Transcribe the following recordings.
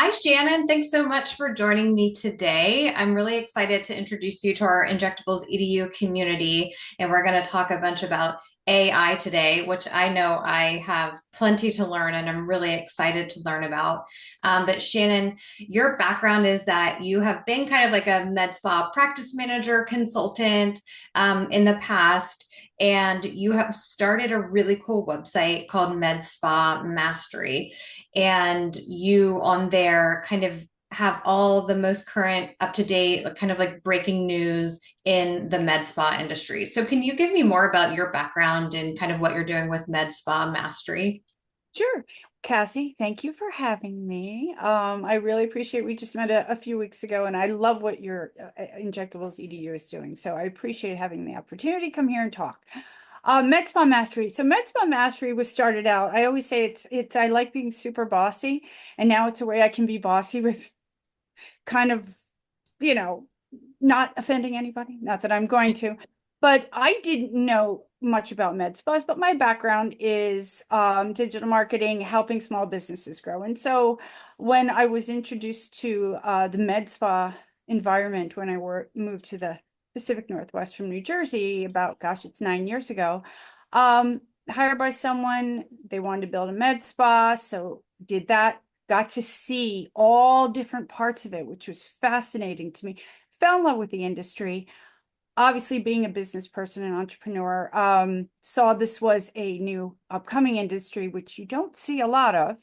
Hi, Shannon. Thanks so much for joining me today. I'm really excited to introduce you to our Injectables EDU community, and we're going to talk a bunch about AI today, which I know I have plenty to learn and I'm really excited to learn about. But Shannon, your background is that you have been kind of like a med spa practice manager consultant in the past, and you have started a really cool website called MedSpa Mastery, and you on there kind of have all the most current up to date kind of like breaking news in the med spa industry. So can you give me more about your background and kind of what you're doing with med spa mastery? Sure. Cassie, thank you for having me. I really appreciate we just met a few weeks ago, and I love what your Injectables EDU is doing. So I appreciate having the opportunity to come here and talk. MedSpa Mastery. So MedSpa Mastery was started out. I always say it's I like being super bossy, and now it's a way I can be bossy with kind of, you know, not offending anybody, not that I'm going to, but I didn't know much about med spas, but my background is digital marketing, helping small businesses grow. And so when I was introduced to the med spa environment, when I moved to the Pacific Northwest from New Jersey about, gosh, it's 9 years ago, hired by someone, they wanted to build a med spa. So did that, got to see all different parts of it, which was fascinating to me. Fell in love with the industry. Obviously, being a business person and entrepreneur, saw this was a new upcoming industry, which you don't see a lot of.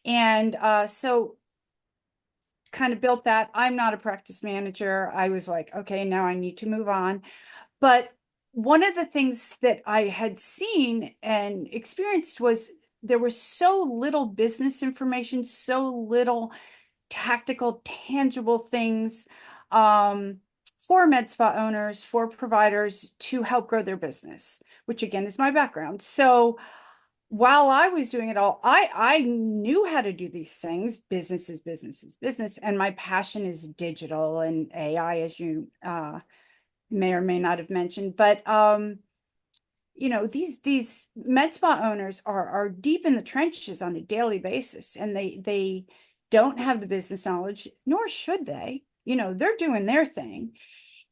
And so kind of built that. I'm not a practice manager. I was like, okay, now I need to move on. But one of the things that I had seen and experienced was there was so little business information, so little tactical, tangible things for med spa owners, for providers to help grow their business, which again is my background. So while I was doing it all, I knew how to do these things. Business is business is business, and my passion is digital and AI, as you may or may not have mentioned. But these med spa owners are deep in the trenches on a daily basis, and they don't have the business knowledge, nor should they. They're doing their thing,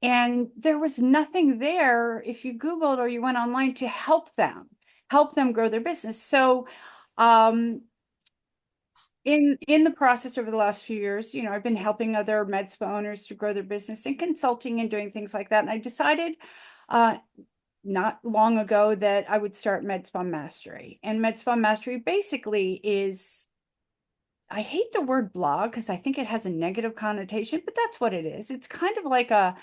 and there was nothing there if you Googled or you went online to help them grow their business. So um in the process over the last few years, I've been helping other med spa owners to grow their business and consulting and doing things like that. And I decided uh not long ago that I would start MedSpa Mastery. And MedSpa Mastery basically is, I hate the word blog because I think it has a negative connotation, but that's what it is. It's kind of like a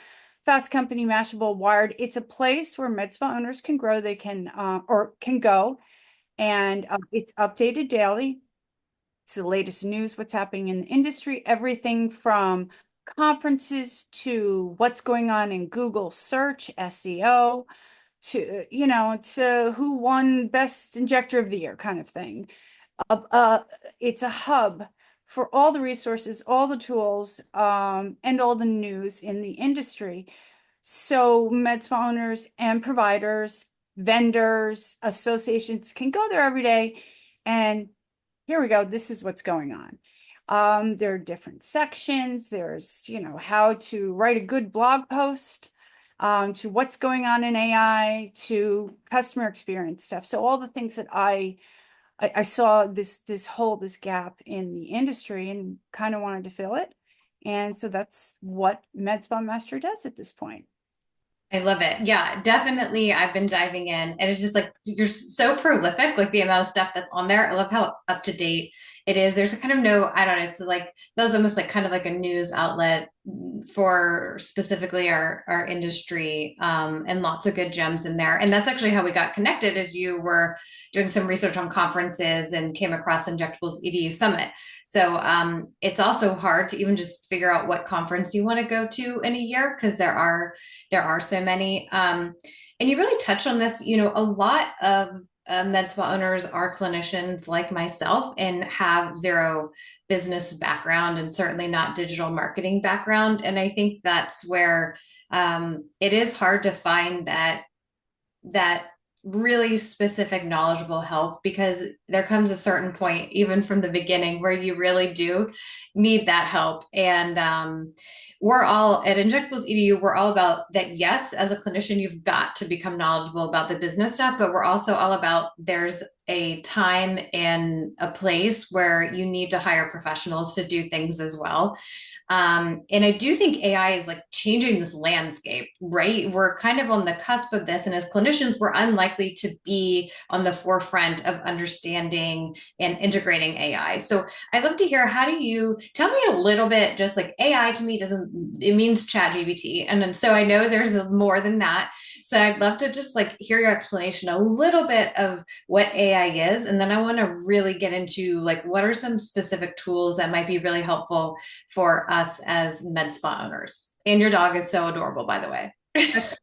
Fast Company, Mashable, Wired. It's a place where med spa owners can grow. They can or can go, and it's updated daily. It's the latest news, what's happening in the industry, everything from conferences to what's going on in Google search, SEO, to who won best injector of the year kind of thing. Uh, uh, it's a hub for all the resources, all the tools, and all the news in the industry. So med spa owners and providers, vendors, associations can go there every day, and here we go. This is what's going on. There are different sections. There's, how to write a good blog post, to what's going on in AI, to customer experience stuff. So all the things that I saw this gap in the industry and kind of wanted to fill it. And so that's what MedSpa Master does at this point. I love it. Yeah, definitely. I've been diving in, and it's just like you're so prolific, like the amount of stuff that's on there. I love how up to date it is. There's a kind of no, I don't know, it's like that was almost like kind of like a news outlet for specifically our industry, and lots of good gems in there. And that's actually how we got connected, as you were doing some research on conferences and came across Injectables EDU Summit. So it's also hard to even just figure out what conference you want to go to in a year because there are so many. And you really touched on this, a lot of med spa owners are clinicians like myself and have zero business background and certainly not digital marketing background. And I think that's where it is hard to find that really specific, knowledgeable help because there comes a certain point, even from the beginning, where you really do need that help. And we're all at Injectables EDU, we're all about that. Yes, as a clinician, you've got to become knowledgeable about the business stuff, but we're also all about there's a time and a place where you need to hire professionals to do things as well. And I do think AI is like changing this landscape, right? We're kind of on the cusp of this. And as clinicians, we're unlikely to be on the forefront of understanding and integrating AI. So I'd love to hear, how do you tell me a little bit, just like AI to me doesn't, it means chat GBT. And then, so I know there's more than that. So I'd love to just like hear your explanation, a little bit of what AI is. And then I want to really get into like, what are some specific tools that might be really helpful for us as med spa owners. And your dog is so adorable, by the way. That's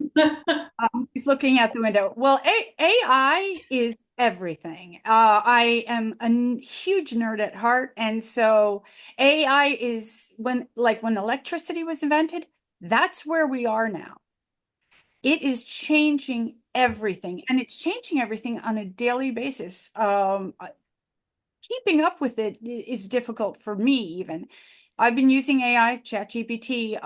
he's looking out the window. Well, AI is everything. I am a huge nerd at heart, and so AI is when electricity was invented, that's where we are now. It is changing everything, and it's changing everything on a daily basis. Keeping up with it is difficult for me even. I've been using AI, ChatGPT,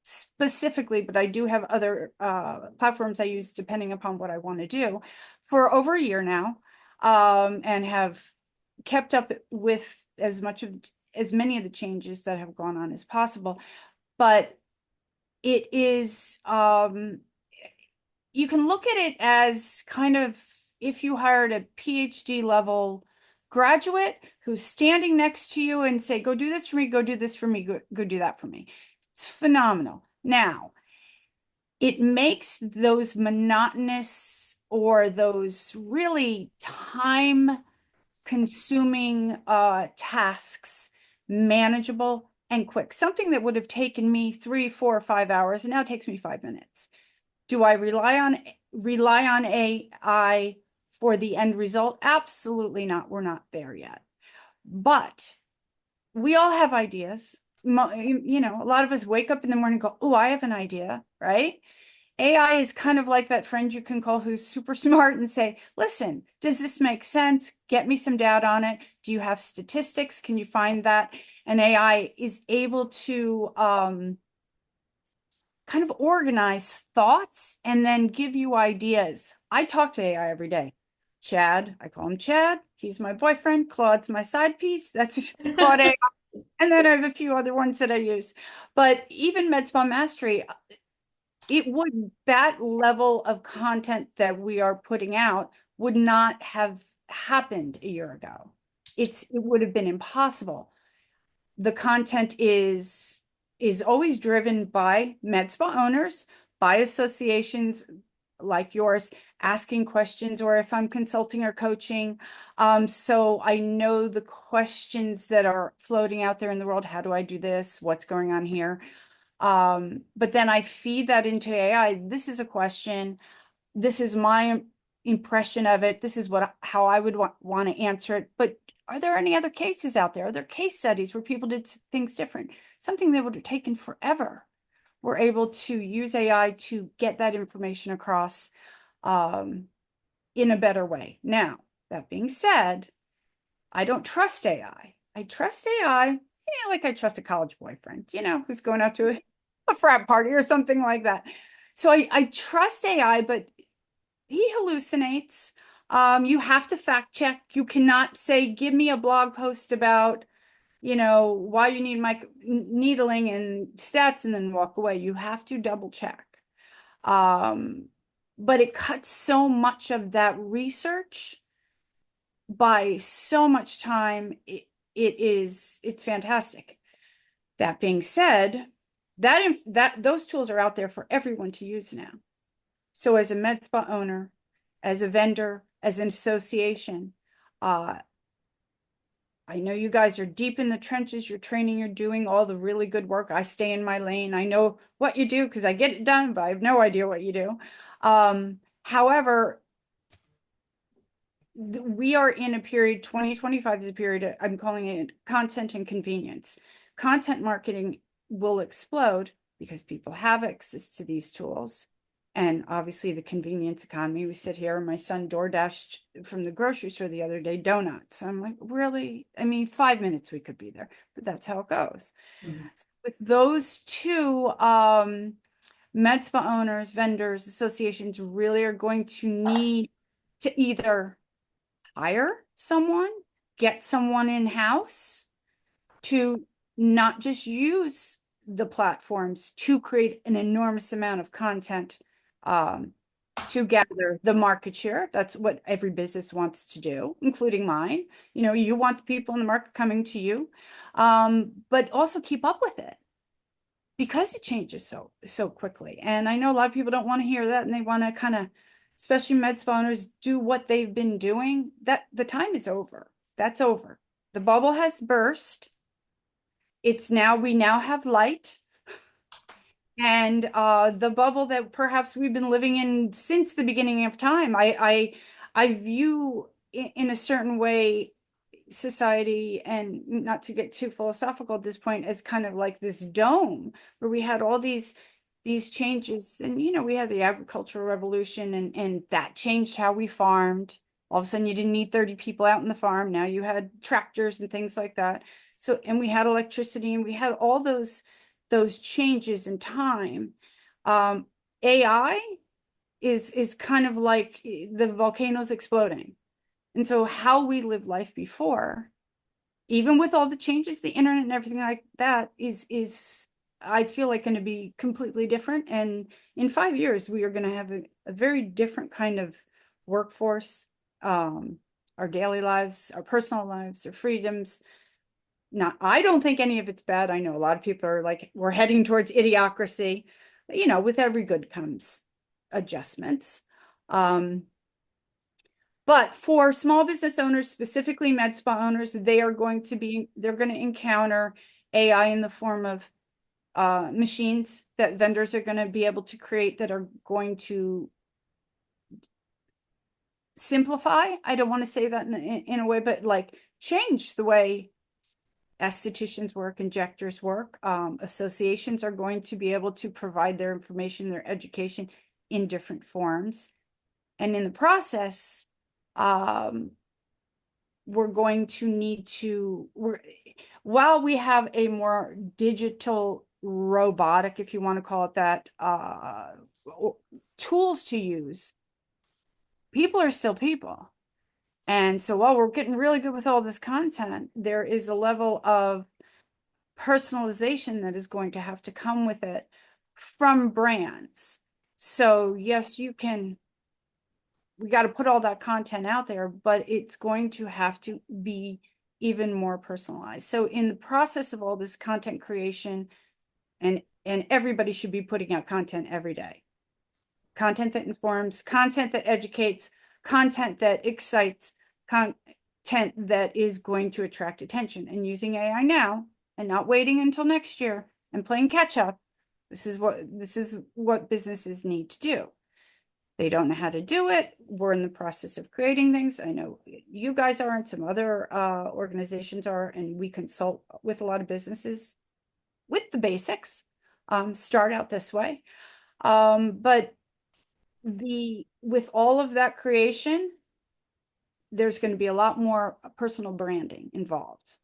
specifically, but I do have other platforms I use depending upon what I want to do for over a year now, and have kept up with as many of the changes that have gone on as possible. But it is you can look at it as kind of if you hired a PhD level graduate who's standing next to you and say, go do this for me, go do this for me, go do that for me. It's phenomenal. Now, it makes those monotonous or those really time consuming tasks manageable and quick. Something that would have taken me 3, 4, or 5 hours and now takes me 5 minutes. Do I rely on AI for the end result? Absolutely not. We're not there yet. But we all have ideas. You know, a lot of us wake up in the morning and go, oh, I have an idea, right? AI is kind of like that friend you can call who's super smart and say, listen, does this make sense? Get me some data on it. Do you have statistics? Can you find that? And AI is able to kind of organize thoughts and then give you ideas. I talk to AI every day. Chad, I call him Chad. He's my boyfriend. Claude's my side piece. That's Claude AI. And then I have a few other ones that I use. But even MedSpa Mastery, that level of content that we are putting out would not have happened a year ago. It would have been impossible. The content is always driven by med spa owners, by associations like yours, asking questions, or if I'm consulting or coaching. So I know the questions that are floating out there in the world. How do I do this? What's going on here? But then I feed that into AI. This is a question. This is my impression of it. This is how I would want to answer it. But are there any other cases out there? Are there case studies where people did things different? Something that would have taken forever. We're able to use AI to get that information across in a better way. Now, that being said, I don't trust AI. I trust AI, like I trust a college boyfriend, who's going out to a frat party or something like that. So I trust AI, but he hallucinates. You have to fact check. You cannot say, give me a blog post about, why you need needling and stats and then walk away. You have to double check. But it cuts so much of that research by so much time. It's fantastic. That being said, those tools are out there for everyone to use now. So as a med spa owner, as a vendor, as an association, I know you guys are deep in the trenches. You're training, you're doing all the really good work. I stay in my lane. I know what you do because I get it done, but I have no idea what you do. However, we are in a period, 2025 is a period, I'm calling it content and convenience. Content marketing will explode because people have access to these tools. And obviously the convenience economy. We sit here and my son door dashed from the grocery store the other day donuts. I'm like, really? I mean, 5 minutes we could be there, but that's how it goes. Mhm. So with those two, med spa owners, vendors, associations really are going to need to either hire someone, get someone in-house to not just use the platforms to create an enormous amount of content um, to gather the market share. That's what every business wants to do, including mine. You know, you want the people in the market coming to you, but also keep up with it because it changes so quickly. And I know a lot of people don't want to hear that, and they want to kind of, especially med spa owners, do what they've been doing. That the time is over. That's over. The bubble has burst. It's now we now have light. And the bubble that perhaps we've been living in since the beginning of time, I view in a certain way society, and not to get too philosophical at this point, as kind of like this dome where we had all these changes. And you know, we had the agricultural revolution, and that changed how we farmed. All of a sudden you didn't need 30 people out in the farm. Now you had tractors and things like that. So, and we had electricity, and we had all those changes in time. um AI is kind of like the volcanoes exploding. And so how we lived life before, even with all the changes, the internet and everything like that, is I feel like going to be completely different. And in 5 years, we are going to have a very different kind of workforce, our daily lives, our personal lives, our freedoms. Not, I don't think any of it's bad. I know a lot of people are like, we're heading towards idiocracy. You know, with every good comes adjustments. Um, but for small business owners, specifically med spa owners, they're going to encounter AI in the form of machines that vendors are going to be able to create that are going to simplify. I don't want to say that in a way, but like change the way estheticians work, injectors work. Associations are going to be able to provide their information, their education in different forms. And in the process, um, we're going to need to, while we have a more digital, robotic, if you want to call it that, tools to use, people are still people. And so while we're getting really good with all this content, there is a level of personalization that is going to have to come with it from brands. So yes, we got to put all that content out there, but it's going to have to be even more personalized. So in the process of all this content creation, and everybody should be putting out content every day. Content that informs, content that educates, content that excites, content that is going to attract attention. And using AI now and not waiting until next year and playing catch up. This is what businesses need to do. They don't know how to do it. We're in the process of creating things. I know you guys are, and some other organizations are, and we consult with a lot of businesses with the basics. Start out this way. But with all of that creation, there's going to be a lot more personal branding involved.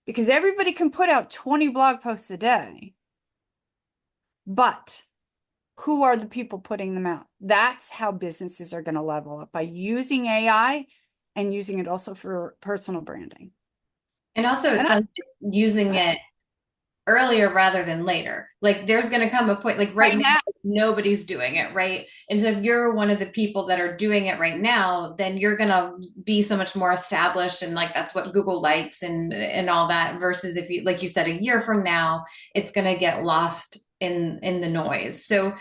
Because everybody can put out 20 blog posts a day, but who are the people putting them out? That's how businesses are going to level up, by using AI and using it also for personal branding. And also, And it sounds like using it earlier rather than later. Like there's going to come a point, like right right now, now, nobody's doing it, right? And so if you're one of the people that are doing it right now, then you're going to be so much more established, and like that's what Google likes and all that, versus if you, like you said, a year from now, it's going to get lost in the noise. So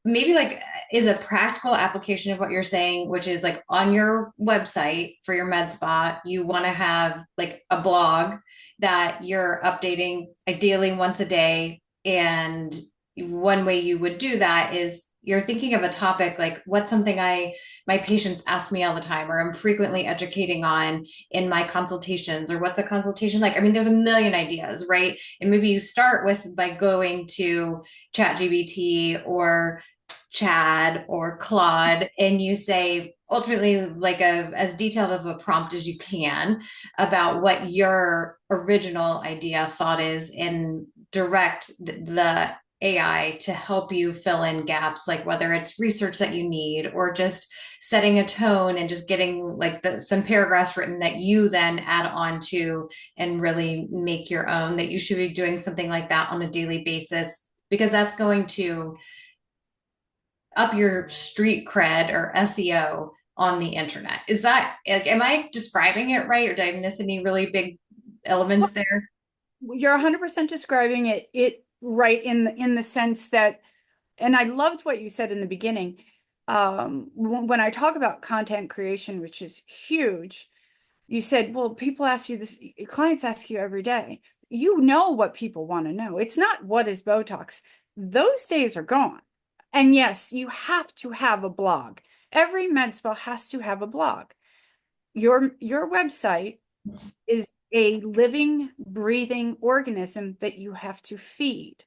maybe like is a practical application of what you're saying, which is like on your website for your med spa, you want to have like a blog that you're updating ideally once a day. And one way you would do that is you're thinking of a topic, like what's something my patients ask me all the time, or I'm frequently educating on in my consultations, or what's a consultation like? I mean, there's a million ideas, right? And maybe you start with by going to ChatGPT or Chad or Claude, and you say ultimately like a as detailed of a prompt as you can about what your original idea thought is, and direct the AI to help you fill in gaps, like whether it's research that you need or just setting a tone and just getting like some paragraphs written that you then add on to and really make your own, that you should be doing something like that on a daily basis, because that's going to up your street cred or SEO on the internet. Is that like, am I describing it right, or did I miss any really big elements there? You're 100% describing it right in the sense that, and I loved what you said in the beginning. When I talk about content creation, which is huge, you said, well, people ask you this, clients ask you every day. You know what people want to know. It's not what is Botox. Those days are gone. And yes, you have to have a blog. Every med spa has to have a blog. Your website is a living, breathing organism that you have to feed.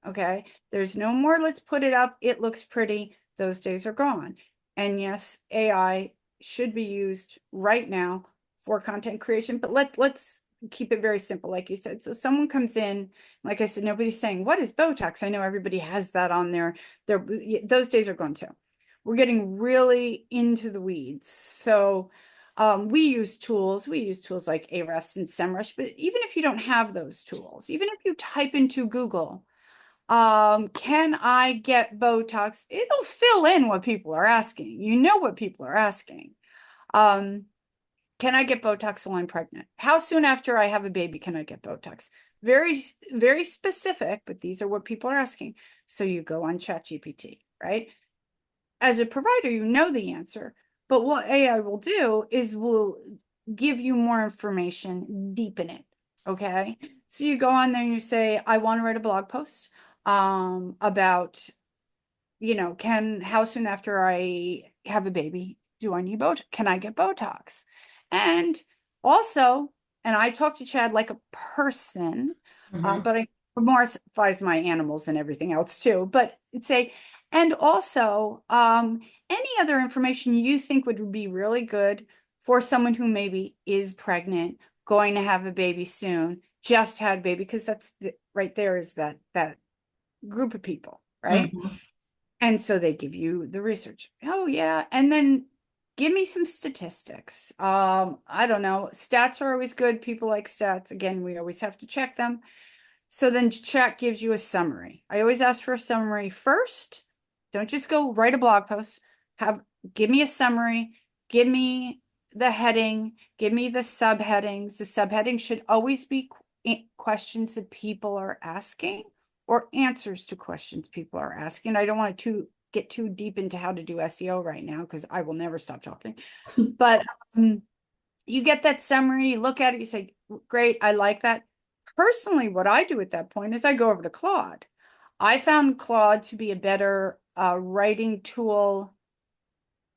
Okay. There's no more, let's put it up. It looks pretty. Those days are gone. And yes, AI should be used right now for content creation, but let's keep it very simple, like you said. So someone comes in, like I said, nobody's saying, what is Botox? I know everybody has that on their those days are gone too. We're getting really into the weeds. So we use tools like Ahrefs and SEMrush, but even if you don't have those tools, even if you type into Google, can I get Botox? It'll fill in what people are asking. You know what people are asking. Um, can I get Botox while I'm pregnant? How soon after I have a baby can I get Botox? Very, very specific, but these are what people are asking. So you go on ChatGPT, right? As a provider, you know the answer, but what AI will do is will give you more information, deepen it. Okay. So you go on there and you say, I want to write a blog post about, how soon after I have a baby do I need Botox? Can I get Botox? And also, and I talk to Chad like a person, Mm-hmm. but I morphize my animals and everything else too. But say, and also, any other information you think would be really good for someone who maybe is pregnant, going to have a baby soon, just had a baby, because right there is that group of people, right? Mm-hmm. And so they give you the research. Oh yeah. And then give me some statistics. I don't know. Stats are always good. People like stats. Again, we always have to check them. So then chat gives you a summary. I always ask for a summary first. Don't just go write a blog post. Give me a summary. Give me the heading. Give me the subheadings. The subheading should always be questions that people are asking or answers to questions people are asking. I don't want to get too deep into how to do SEO right now because I will never stop talking. But you get that summary, you look at it, you say, great, I like that. Personally, what I do at that point is I go over to Claude. I found Claude to be a better writing tool.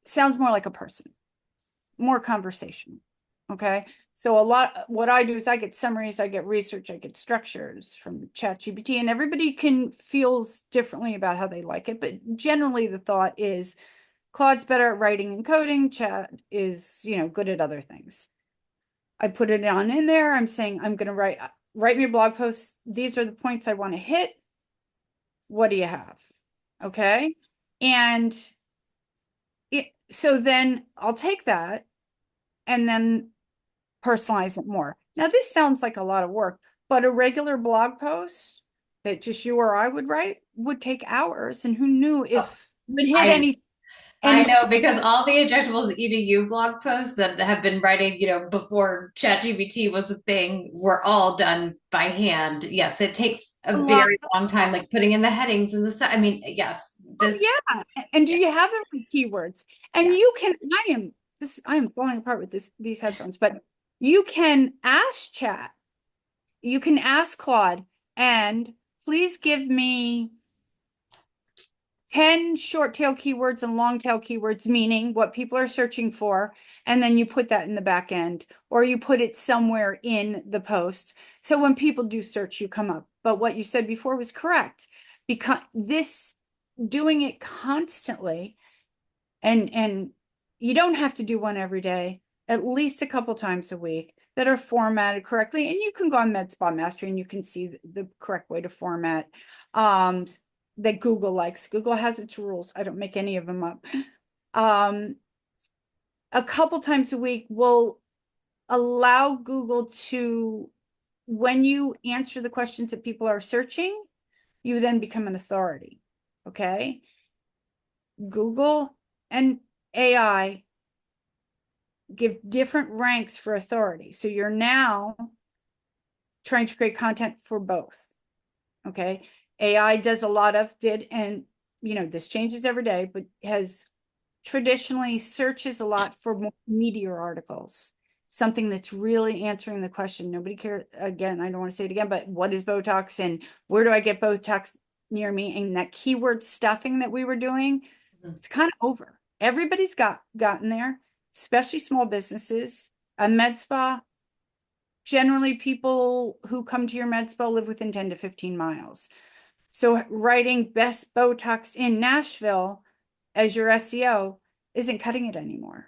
Sounds more like a person, more conversation. Okay. So what I do is I get summaries, I get research, I get structures from ChatGPT, and everybody feels differently about how they like it. But generally the thought is Claude's better at writing and coding. Chat is, good at other things. I put it on in there. I'm saying I'm going to write me a blog post. These are the points I want to hit. What do you have? Okay. And so then I'll take that and then personalize it more. Now, this sounds like a lot of work, but a regular blog post that just you or I would write would take hours. And who knew Oh, if it would hit I I any know, key. because all the injectables EDU blog posts that have been writing, before ChatGPT was a thing, were all done by hand. Yes, it takes A a lot very of long time, like putting in the headings and I mean, yes, Oh this, yeah. And do yeah, you have the right keywords? And yeah. you can, I am falling apart with these headphones, but you can ask chat, you can ask Claude, and please give me 10 short tail keywords and long tail keywords, meaning what people are searching for. And then you put that in the back end, or you put it somewhere in the post. So when people do search, you come up. But what you said before was correct, because doing it constantly, and you don't have to do one every day, at least a couple times a week, that are formatted correctly. And you can go on MedSpa Mastery and you can see the correct way to format, um, that Google likes. Google has its rules. I don't make any of them up. Um, a couple times a week will allow Google to, when you answer the questions that people are searching, you then become an authority. Okay. Google and AI give different ranks for authority. So you're now trying to create content for both. Okay. AI does a lot of, and this changes every day, but has traditionally searches a lot for more meteor articles, something that's really answering the question. Nobody cares. Again, I don't want to say it again, but what is Botox and where do I get Botox near me? And that keyword stuffing that we were doing, Mhm. it's kind of over. Everybody's gotten there, especially small businesses. A med spa, generally people who come to your med spa live within 10 to 15 miles. So writing best Botox in Nashville as your SEO isn't cutting it anymore.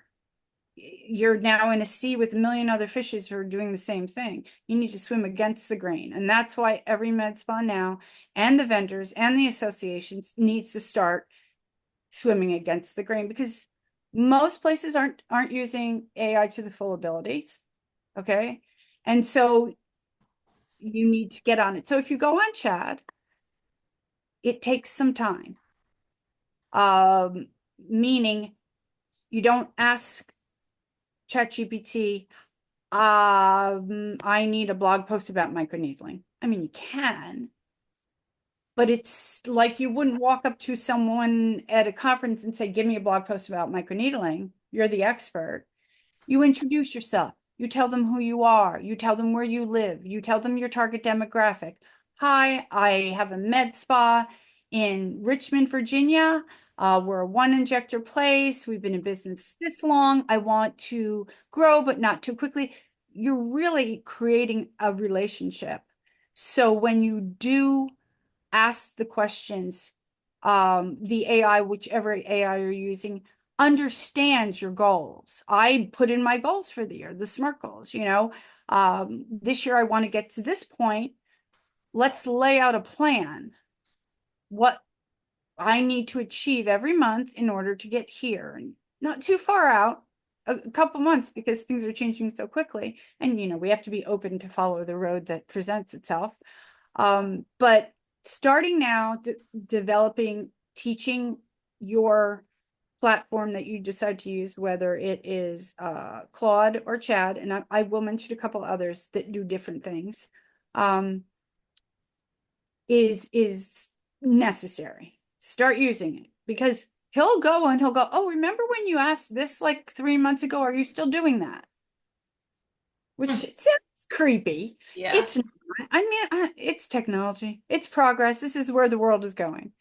You're now in a sea with a million other fishes who are doing the same thing. You need to swim against the grain. And that's why every med spa now, and the vendors and the associations, needs to start swimming against the grain, because most places aren't using AI to the full abilities. Okay. And so you need to get on it. So if you go on Chad, it takes some time. Meaning you don't ask ChatGPT, I need a blog post about microneedling. I mean, you can, but it's like you wouldn't walk up to someone at a conference and say, give me a blog post about microneedling. You're the expert. You introduce yourself. You tell them who you are. You tell them where you live. You tell them your target demographic. Hi, I have a med spa in Richmond, Virginia. We're a one injector place. We've been in business this long. I want to grow, but not too quickly. You're really creating a relationship. So when you do ask the questions, the AI, whichever AI you're using, understands your goals. I put in my goals for the year, the SMART goals, this year I want to get to this point. Let's lay out a plan. What I need to achieve every month in order to get here, and not too far out, a couple months, because things are changing so quickly. And, we have to be open to follow the road that presents itself. But starting now, developing, teaching your platform that you decide to use, whether it is Claude or Chad, and I will mention a couple others that do different things, is necessary. Start using it, because he'll go, oh, remember when you asked this like 3 months ago? Are you still doing that? Which Hmm. sounds creepy. Yeah. It's not. I mean, it's technology. It's progress. This is where the world is going.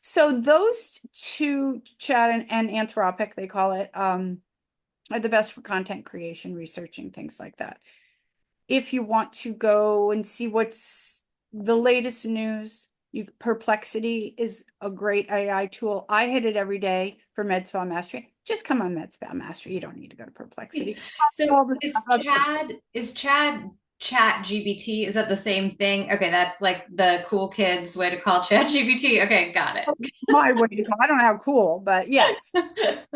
So those two, Chat and Anthropic, they call it, are the best for content creation, researching, things like that. If you want to go and see what's the latest news, Perplexity is a great AI tool. I hit it every day for MedSpa Mastery. Just come on MedSpa Mastery. You don't need to go to Perplexity. So All the is Chad Chat GBT? Is that the same thing? Okay, that's like the cool kids way to call Chat GBT. Okay, got my way to go. I don't know how cool, but yes. it.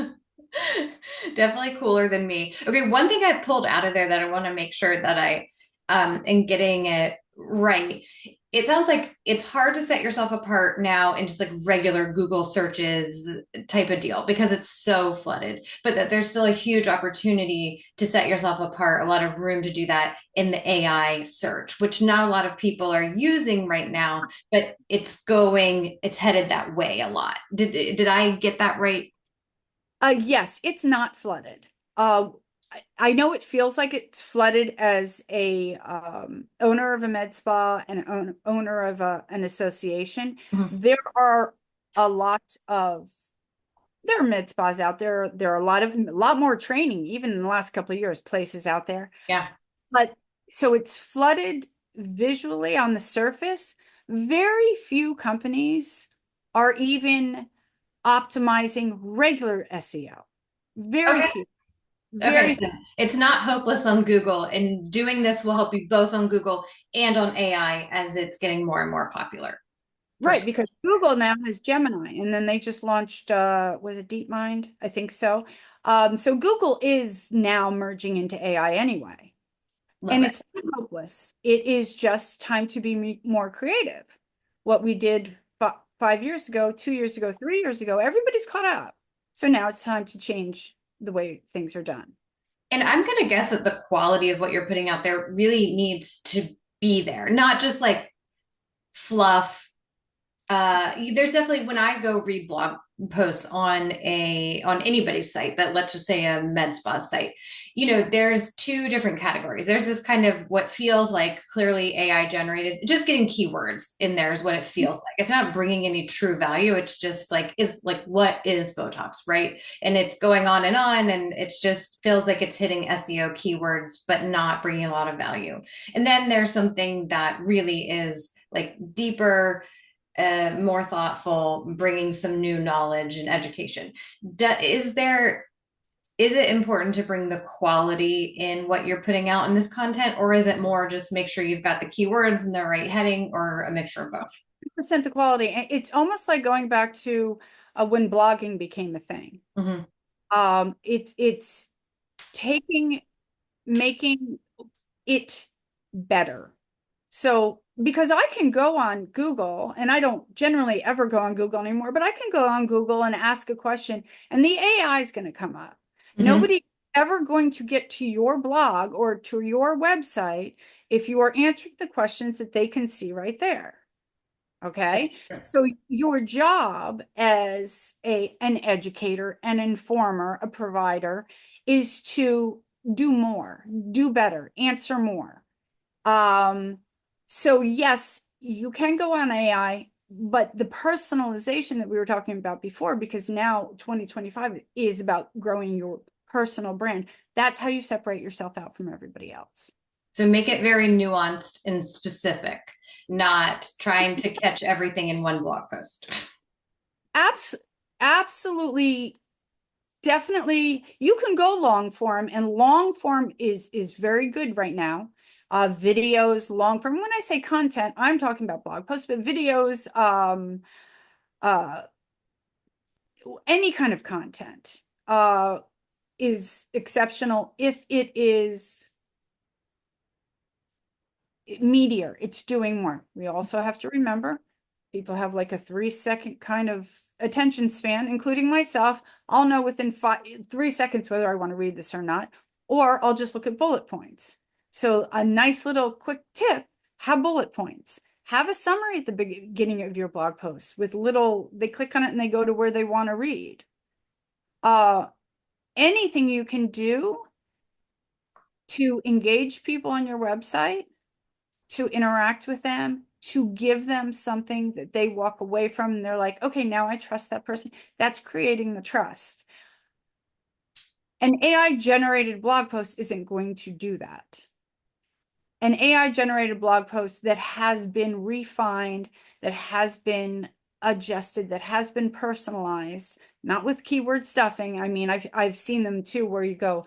Definitely cooler than me. Okay, one thing I pulled out of there that I want to make sure that I am getting it right. It sounds like it's hard to set yourself apart now in just like regular Google searches type of deal because it's so flooded, but that there's still a huge opportunity to set yourself apart, a lot of room to do that in the AI search, which not a lot of people are using right now, but it's headed that way a lot. Did I get that right? Yes, it's not flooded. I know it feels like it's flooded as a owner of a med spa and owner of an association. Mhm. There are a lot of there are med spas out there. There are a lot more training, even in the last couple of years, places out there. Yeah. But so it's flooded visually on the surface. Very few companies are even optimizing regular SEO. Very Okay. few, Okay. very So it's not hopeless on Google, and doing this will help you both on Google and on AI as it's getting more and more popular. For right, sure. because Google now has Gemini, and then they just launched was it DeepMind? I think so. So Google is now merging into AI anyway. Love And it. it's not hopeless. It is just time to be more creative. What we did 5 years ago, 2 years ago, 3 years ago, everybody's caught up. So now it's time to change the way things are done. And I'm going to guess that the quality of what you're putting out there really needs to be there, not just like fluff. There's definitely when I go read blog posts on anybody's site, but let's just say a med spa site, there's two different categories. There's this kind of what feels like clearly AI generated, just getting keywords in there is what it feels like. It's not bringing any true value. It's just like is like what is Botox, right? And it's going on, and it just feels like it's hitting SEO keywords, but not bringing a lot of value. And then there's something that really is like deeper, more thoughtful, bringing some new knowledge and education. Is it important to bring the quality in what you're putting out in this content, or is it more just make sure you've got the keywords and the right heading, or a mixture of both? Percent the quality. It's almost like going back to when blogging became a thing. Mm-hmm. It's taking making it better. So, because I can go on Google, and I don't generally ever go on Google anymore, but I can go on Google and ask a question, and the AI is going to come up. Mm-hmm. Nobody ever going to get to your blog or to your website if you are answering the questions that they can see right there. Okay. So your job as an educator, an informer, a provider is to do more, do better, answer more. Um, so yes, you can go on AI, but the personalization that we were talking about before, because now 2025 is about growing your personal brand. That's how you separate yourself out from everybody else. So make it very nuanced and specific, not trying to catch everything in one blog post. Abs Absolutely, definitely. You can go long form, and long form is very good right now. Videos, long form. When I say content, I'm talking about blog posts, but videos, uh, any kind of content, is exceptional if it is meteor, it's doing more. We also have to remember people have like a 3 second kind of attention span, including myself. I'll know within 3 seconds whether I want to read this or not, or I'll just look at bullet points. So a nice little quick tip, have bullet points. Have a summary at the beginning of your blog post with they click on it and they go to where they want to read. Uh, Anything you can do to engage people on your website, to interact with them, to give them something that they walk away from and they're like, okay, now I trust that person. That's creating the trust. An AI generated blog post isn't going to do that. An AI generated blog post that has been refined, that has been adjusted, that has been personalized, not with keyword stuffing. I mean, I've seen them too, where you go,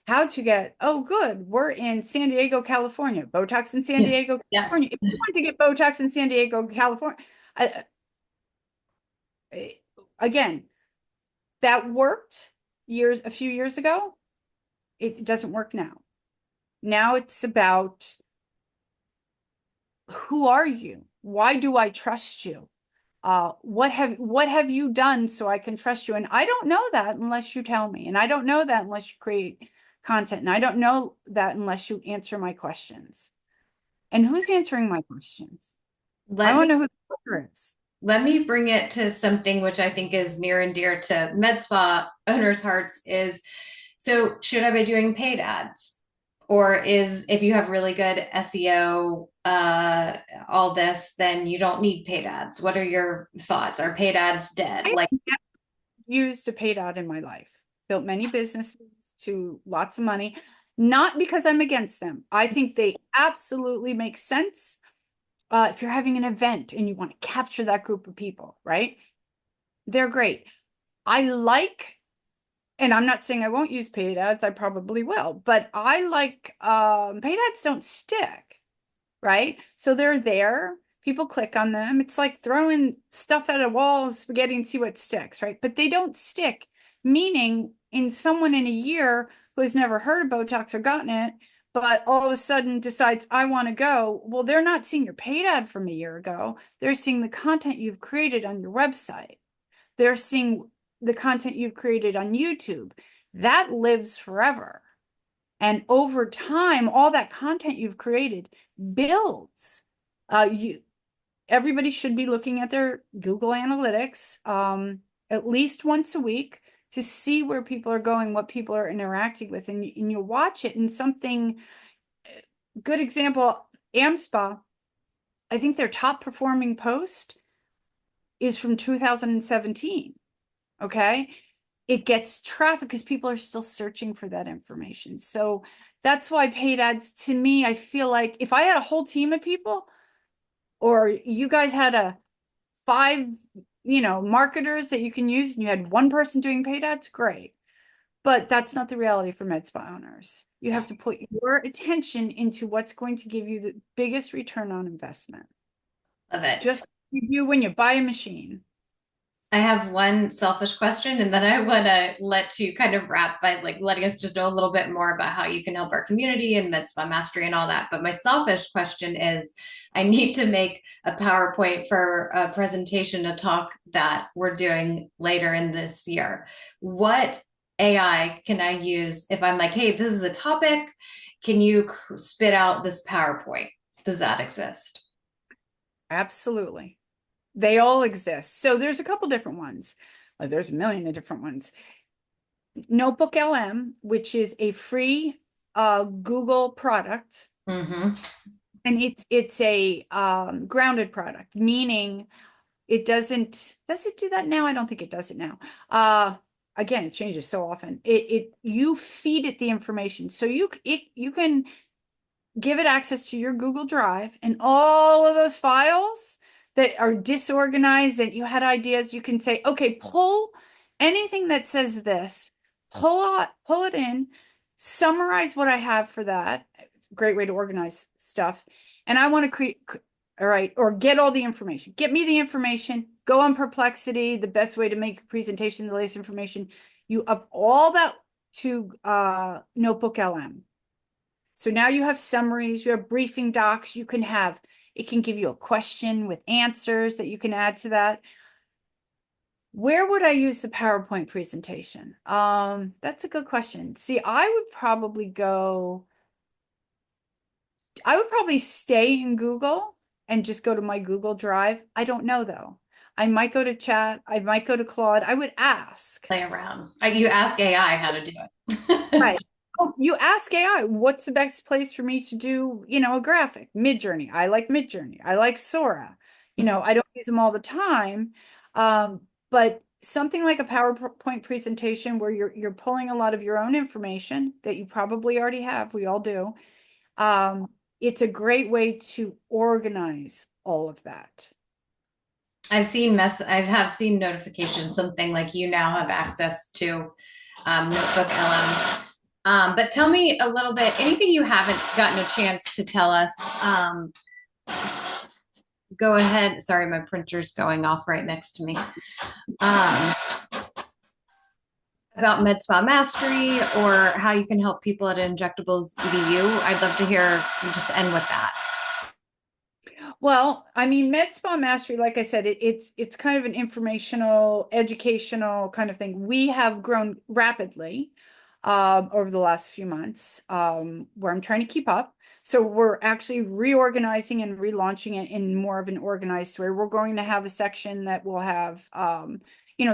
how to get, oh, good, we're in San Diego, California, Botox in San Diego, Yes. California. If you want to get Botox in San Diego, California, I, again, that worked a few years ago. It doesn't work now. Now it's about, who are you? Why do I trust you? What have you done so I can trust you? And I don't know that unless you tell me. And I don't know that unless you create content. And I don't know that unless you answer my questions. And who's answering my questions? I Let me want to know who the worker is. let me bring it to something which I think is near and dear to med spa owners' hearts is, so should I be doing paid ads? Or is if you have really good SEO, all this, then you don't need paid ads. What are your thoughts? Are paid ads dead? I Like, have never used a paid ad in my life, built many businesses to lots of money, not because I'm against them. I think they absolutely make sense if you're having an event and you want to capture that group of people, right? They're great. I like, and I'm not saying I won't use paid ads, I probably will, but I like paid ads don't stick, right? So they're there. People click on them. It's like throwing stuff at a wall, spaghetti, and see what sticks, right? But they don't stick, meaning in someone in a year who has never heard of Botox or gotten it, but all of a sudden decides, I want to go. Well, they're not seeing your paid ad from a year ago. They're seeing the content you've created on your website. They're seeing the content you've created on YouTube. That lives forever. And over time, all that content you've created builds. You Everybody should be looking at their Google Analytics at least once a week to see where people are going, what people are interacting with, and you watch it. And something good example, AmSpa, I think their top performing post is from 2017. Okay. It gets traffic because people are still searching for that information. So that's why paid ads, to me, I feel like if I had a whole team of people, or you guys had a five, marketers that you can use, and you had one person doing paid ads, great. But that's not the reality for med spa owners. You Yeah, have to put your attention into what's going to give you the biggest return on investment. love it. Just like you when you buy a machine. I have one selfish question, and then I want to let you kind of wrap by like letting us just know a little bit more about how you can help our community and MedSpa Mastery and all that. But my selfish question is, I need to make a PowerPoint for a presentation, a talk that we're doing later in this year. What AI can I use if I'm like, hey, this is a topic? Can you spit out this PowerPoint? Does that exist? Absolutely. They all exist. So there's a couple different ones. There's a million of different ones. Notebook LM, which is a free Google product, Mm-hmm. and it's a grounded product, meaning it does it do that now? I don't think it does it now. Again, it changes so often. It you feed it the information. So you can give it access to your Google Drive, and all of those files that are disorganized, that you had ideas, you can say, okay, pull anything that says this, pull it in, summarize what I have for that. It's a great way to organize stuff. And I want to create, all right, or get all the information. Get me the information, go on Perplexity, the best way to make a presentation, the latest information. You up all that to Notebook LM. So now you have summaries, you have briefing docs, it can give you a question with answers that you can add to that. Where would I use the PowerPoint presentation? That's a good question. See, I would probably stay in Google and just go to my Google Drive. I don't know though. I might go to chat, I might go to Claude. I would ask. Play around. You ask AI how to do it. Right. Oh, you ask AI, what's the best place for me to do, a graphic? Midjourney. I like Midjourney. I like Sora. I don't use them all the time. But something like a PowerPoint presentation where you're pulling a lot of your own information that you probably already have, we all do. It's a great way to organize all of that. I have seen notifications, something like you now have access to Notebook LM. But tell me a little bit, anything you haven't gotten a chance to tell us. Go ahead. Sorry, my printer's going off right next to me. Um, about MedSpa Mastery or how you can help people at Injectables EDU. I'd love to hear you just end with that. Well, I mean, MedSpa Mastery, like I said, it's kind of an informational, educational kind of thing. We have grown rapidly over the last few months, where I'm trying to keep up. So we're actually reorganizing and relaunching it in more of an organized way. We're going to have a section that will have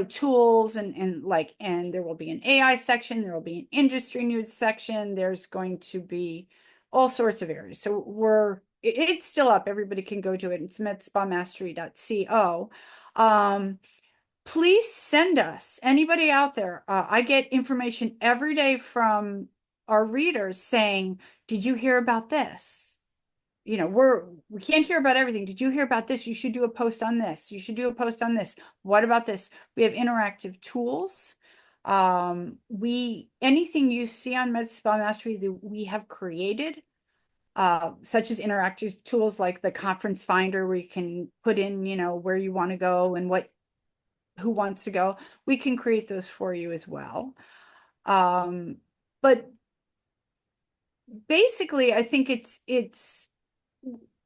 tools and there will be an AI section, there will be an industry news section, there's going to be all sorts of areas. So it's still up. Everybody can go to it. It's medspamastery.co. Please send us, anybody out there. I get information every day from our readers saying, did you hear about this? we can't hear about everything. Did you hear about this? You should do a post on this. You should do a post on this. What about this? We have interactive tools. We anything you see on MedSpa Mastery that we have created, such as interactive tools like the conference finder where you can put in, where you want to go and who wants to go. We can create those for you as well. But basically, I think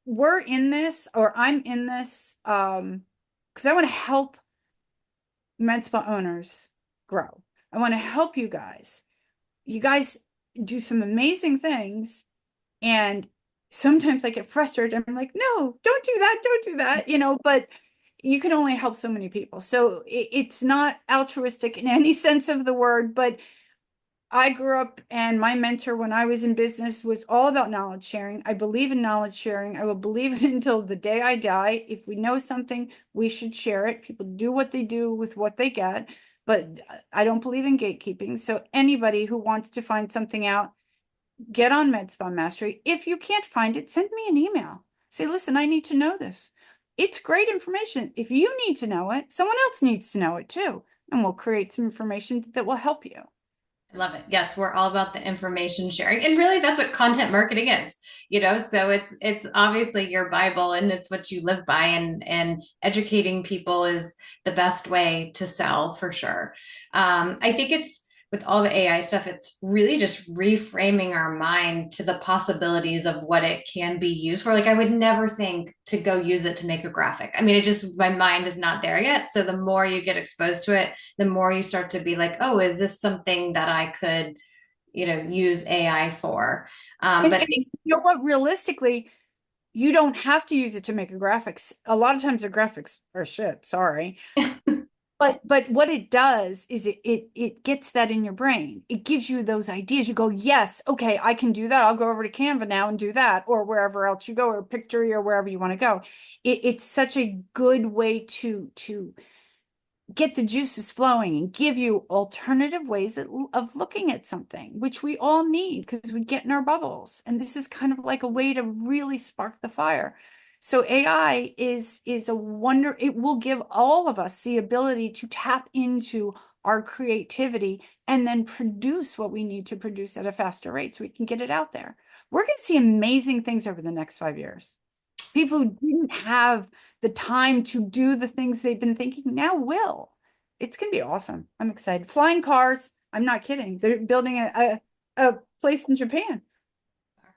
we're in this, or I'm in this, because I want to help med spa owners grow. I want to help you guys. You guys do some amazing things, and sometimes I get frustrated. I'm like, no, don't do that, but you can only help so many people. So it's not altruistic in any sense of the word, but I grew up, and my mentor when I was in business was all about knowledge sharing. I believe in knowledge sharing. I will believe it until the day I die. If we know something, we should share it. People do what they do with what they get, but I don't believe in gatekeeping. So anybody who wants to find something out, get on MedSpa Mastery. If you can't find it, send me an email. Say, listen, I need to know this. It's great information. If you need to know it, someone else needs to know it too. And we'll create some information that will help you. I love it. Yes, we're all about the information sharing. And really that's what content marketing is, So it's obviously your Bible and it's what you live by, and educating people is the best way to sell for sure. I think it's with all the AI stuff, it's really just reframing our mind to the possibilities of what it can be used for. Like I would never think to go use it to make a graphic. I mean, my mind is not there yet. So the more you get exposed to it, the more you start to be like, oh, is this something that I could, use AI for? But And you know what? Realistically, you don't have to use it to make a graphics. A lot of times the graphics are shit, sorry. But what it does is it gets that in your brain. It gives you those ideas. You go, yes, okay, I can do that. I'll go over to Canva now and do that, or wherever else you go, or Pictory, or wherever you want to go. It's such a good way to get the juices flowing and give you alternative ways of looking at something, which we all need because we get in our bubbles. And this is kind of like a way to really spark the fire. So AI is a wonder. It will give all of us the ability to tap into our creativity and then produce what we need to produce at a faster rate so we can get it out there. We're going to see amazing things over the next 5 years. People who didn't have the time to do the things they've been thinking now will. It's going to be awesome. I'm excited. Flying cars. I'm not kidding. They're building a place in Japan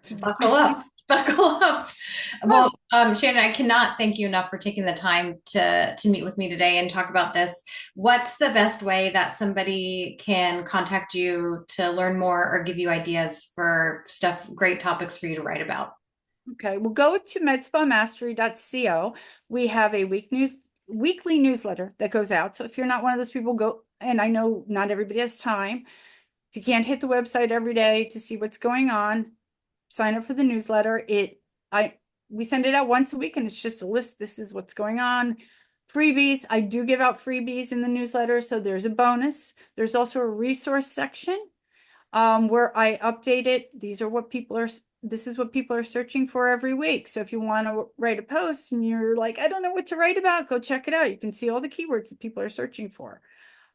to do buckle flying. up. Buckle up. Well, Oh, Shannon, I cannot thank you enough for taking the time to meet with me today and talk about this. What's the best way that somebody can contact you to learn more or give you ideas for stuff, great topics for you to write about? okay. We'll go to medspamastery.co. We have a weekly newsletter that goes out. So if you're not one of those people, go, and I know not everybody has time. If you can't hit the website every day to see what's going on, sign up for the newsletter. We send it out once a week, and it's just a list. This is what's going on. Freebies. I do give out freebies in the newsletter, so there's a bonus. There's also a resource section where I update it. This is what people are searching for every week. So if you want to write a post and you're like, I don't know what to write about, go check it out. You can see all the keywords that people are searching for.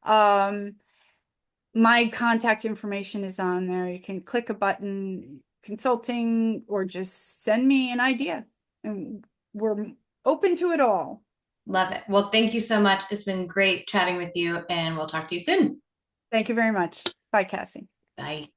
My contact information is on there. You can click a button, consulting, or just send me an idea. And we're open to it all. Love it. Well, thank you so much. It's been great chatting with you, and we'll talk to you soon. Thank you very much. Bye, Cassie. Bye.